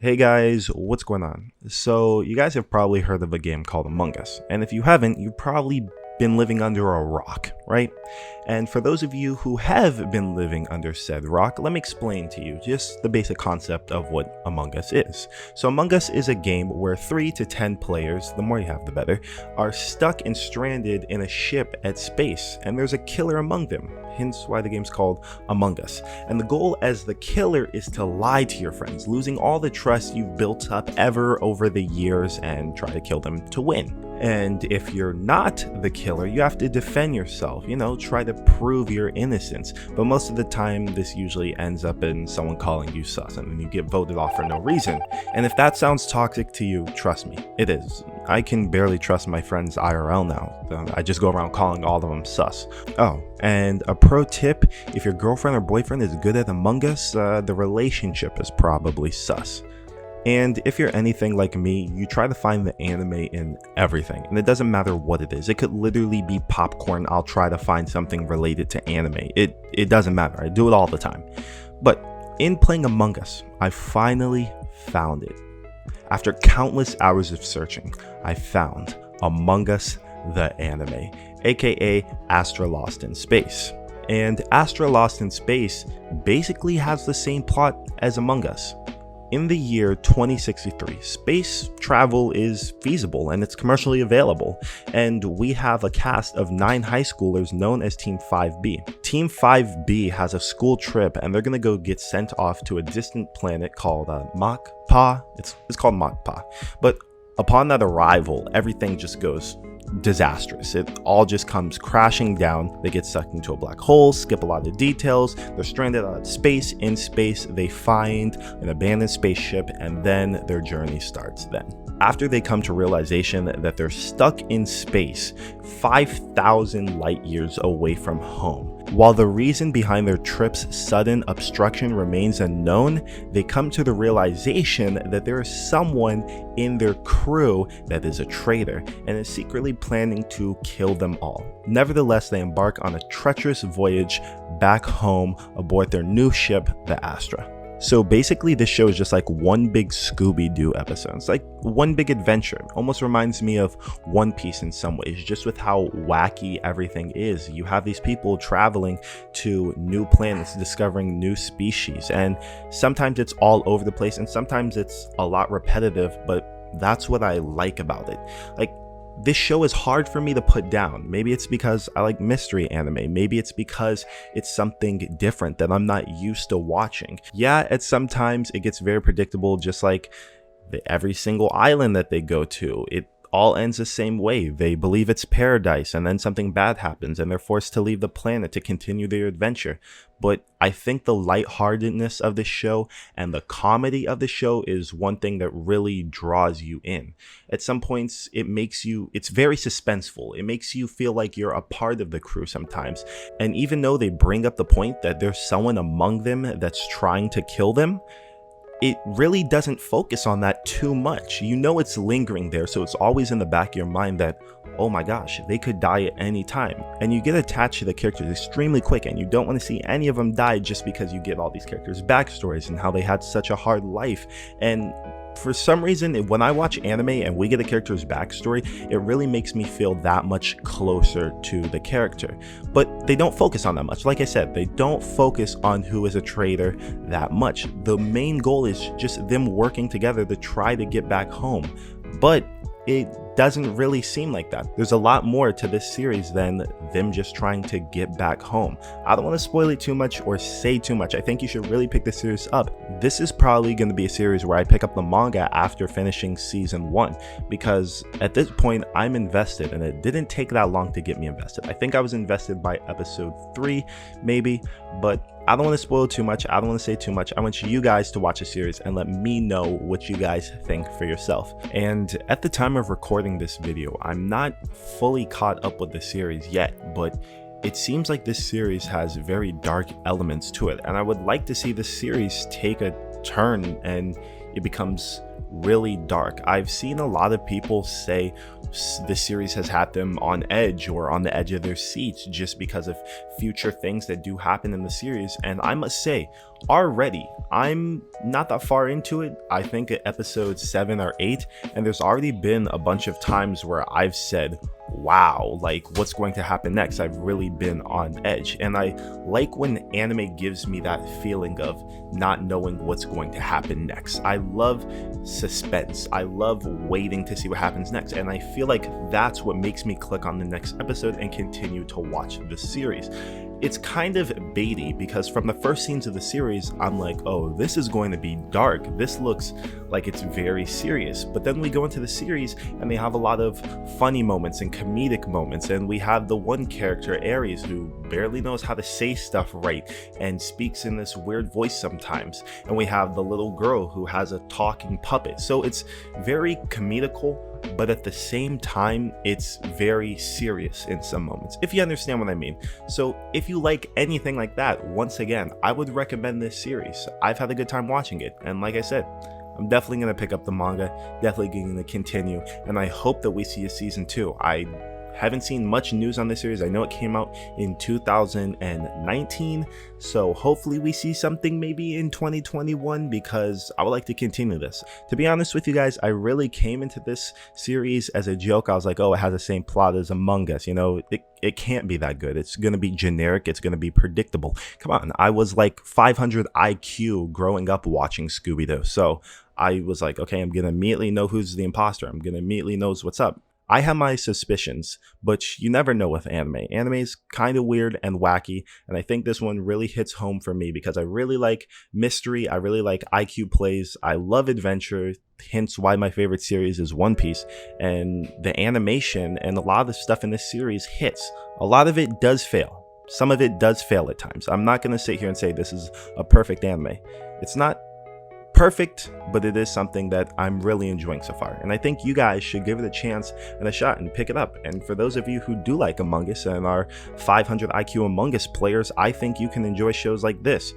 Hey guys, what's going on? So you guys have probably heard of a game called Among Us, and if you haven't, you've probably been living under a rock, right? And for those of you who have been living under said rock, let me explain to you just the basic concept of what Among Us is. So Among Us is a game where 3 to 10 players, the more you have the better, are stuck and stranded in a ship at space, and there's a killer among them, hence why the game's called Among Us. And the goal as the killer is to lie to your friends, losing all the trust you've built up ever over the years and try to kill them to win. And if you're not the killer, you have to defend yourself, try to prove your innocence. But most of the time, this usually ends up in someone calling you sus, and then you get voted off for no reason. And if that sounds toxic to you, trust me, it is. I can barely trust my friends IRL now. I just go around calling all of them sus. Oh, and a pro tip, if your girlfriend or boyfriend is good at Among Us, the relationship is probably sus. And if you're anything like me, you try to find the anime in everything, and it doesn't matter what it is. It could literally be popcorn. I'll try to find something related to anime. It doesn't matter. I do it all the time. But in playing Among Us, I finally found it. After countless hours of searching, I found Among Us the anime, aka Astra Lost in Space. And Astra Lost in Space basically has the same plot as Among Us. In the year 2063, space travel is feasible and it's commercially available, and we have a cast of 9 high schoolers known as Team 5B. Team 5B has a school trip and they're gonna go get sent off to a distant planet called Mach-Pa. It's called Mach-Pa. But upon that arrival, everything just goes disastrous. It all just comes crashing down. They get sucked into a black hole, skip a lot of details, they're stranded out of space. In space, they find an abandoned spaceship, and then their journey starts then. After they come to realization that they're stuck in space 5,000 light years away from home. While the reason behind their trip's sudden obstruction remains unknown, they come to the realization that there is someone in their crew that is a traitor and is secretly planning to kill them all. Nevertheless, they embark on a treacherous voyage back home aboard their new ship, the Astra. So basically this show is just like one big Scooby-Doo episode. It's like one big adventure. Almost reminds me of One Piece in some ways, just with how wacky everything is. You have these people traveling to new planets, discovering new species, and sometimes it's all over the place and sometimes it's a lot repetitive, but that's what I like about it. This show is hard for me to put down. Maybe it's because I like mystery anime. Maybe it's because it's something different that I'm not used to watching. Yeah, at sometimes it gets very predictable, just like every single island that they go to. It all ends the same way. They believe it's paradise and then something bad happens and they're forced to leave the planet to continue their adventure. But I think the lightheartedness of the show and the comedy of the show is one thing that really draws you in. At some points, it's very suspenseful. It makes you feel like you're a part of the crew sometimes. And even though they bring up the point that there's someone among them that's trying to kill them, it really doesn't focus on that too much. It's lingering there, so it's always in the back of your mind that, oh my gosh, they could die at any time. And you get attached to the characters extremely quick, and you don't want to see any of them die just because you get all these characters' backstories and how they had such a hard life. And for some reason, when I watch anime and we get a character's backstory, it really makes me feel that much closer to the character. But they don't focus on that much. Like I said, they don't focus on who is a traitor that much. The main goal is just them working together to try to get back home. But it doesn't really seem like that. There's a lot more to this series than them just trying to get back home. I don't want to spoil it too much or say too much. I think you should really pick this series up. This is probably going to be a series where I pick up the manga after finishing season 1, because at this point I'm invested and it didn't take that long to get me invested. I think I was invested by episode 3 maybe, but I don't want to spoil too much. I don't want to say too much. I want you guys to watch the series and let me know what you guys think for yourself. And at the time of recording this video, I'm not fully caught up with the series yet, but it seems like this series has very dark elements to it. And I would like to see the series take a turn and it becomes really dark. I've seen a lot of people say the series has had them on edge or on the edge of their seats just because of future things that do happen in the series, and I must say, already, I'm not that far into it. I think at episode 7 or 8, and there's already been a bunch of times where I've said, wow, like what's going to happen next? I've really been on edge. And I like when anime gives me that feeling of not knowing what's going to happen next. I love suspense. I love waiting to see what happens next. And I feel like that's what makes me click on the next episode and continue to watch the series. It's kind of baity because from the first scenes of the series, I'm like, oh, this is going to be dark. This looks like it's very serious. But then we go into the series and they have a lot of funny moments and comedic moments. And we have the one character, Aries, who barely knows how to say stuff right and speaks in this weird voice sometimes. And we have the little girl who has a talking puppet. So it's very comedical, but at the same time, it's very serious in some moments, if you understand what I mean. So if you like anything like that, once again, I would recommend this series. I've had a good time watching it, and like I said, I'm definitely going to pick up the manga, definitely going to continue, and I hope that we see a season 2. I haven't seen much news on this series. I know it came out in 2019, so hopefully we see something maybe in 2021 because I would like to continue this. To be honest with you guys, I really came into this series as a joke. I was like, oh, it has the same plot as Among Us, you know, it can't be that good. It's going to be generic. It's going to be predictable. Come on, I was like 500 IQ growing up watching Scooby-Doo, so I was like, okay, I'm going to immediately know who's the imposter. I'm going to immediately know what's up. I have my suspicions, but you never know with anime. Anime is kind of weird and wacky, and I think this one really hits home for me because I really like mystery, I really like IQ plays, I love adventure, hence why my favorite series is One Piece, and the animation and a lot of the stuff in this series hits. A lot of it does fail. Some of it does fail at times. I'm not going to sit here and say this is a perfect anime. It's not perfect, but it is something that I'm really enjoying so far, and I think you guys should give it a chance and a shot and pick it up. And for those of you who do like Among Us and are 500 IQ Among Us players, I think you can enjoy shows like this.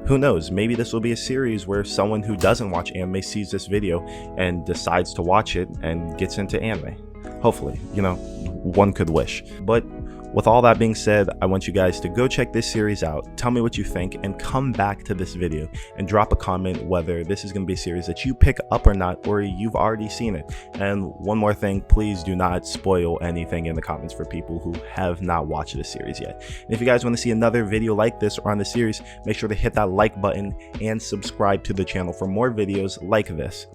Who knows, maybe this will be a series where someone who doesn't watch anime sees this video and decides to watch it and gets into anime. Hopefully, you know, one could wish. But with all that being said, I want you guys to go check this series out, tell me what you think, and come back to this video and drop a comment whether this is going to be a series that you pick up or not, or you've already seen it. And one more thing, please do not spoil anything in the comments for people who have not watched this series yet. And if you guys want to see another video like this or on the series, make sure to hit that like button and subscribe to the channel for more videos like this.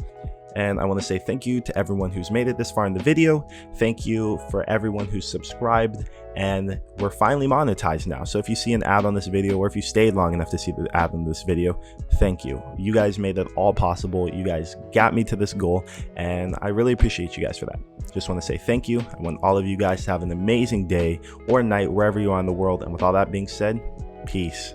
And I want to say thank you to everyone who's made it this far in the video. Thank you for everyone who's subscribed, and we're finally monetized now. So if you see an ad on this video, or if you stayed long enough to see the ad on this video, thank you. You guys made it all possible. You guys got me to this goal, and I really appreciate you guys for that. Just want to say thank you. I want all of you guys to have an amazing day or night wherever you are in the world. And with all that being said, peace.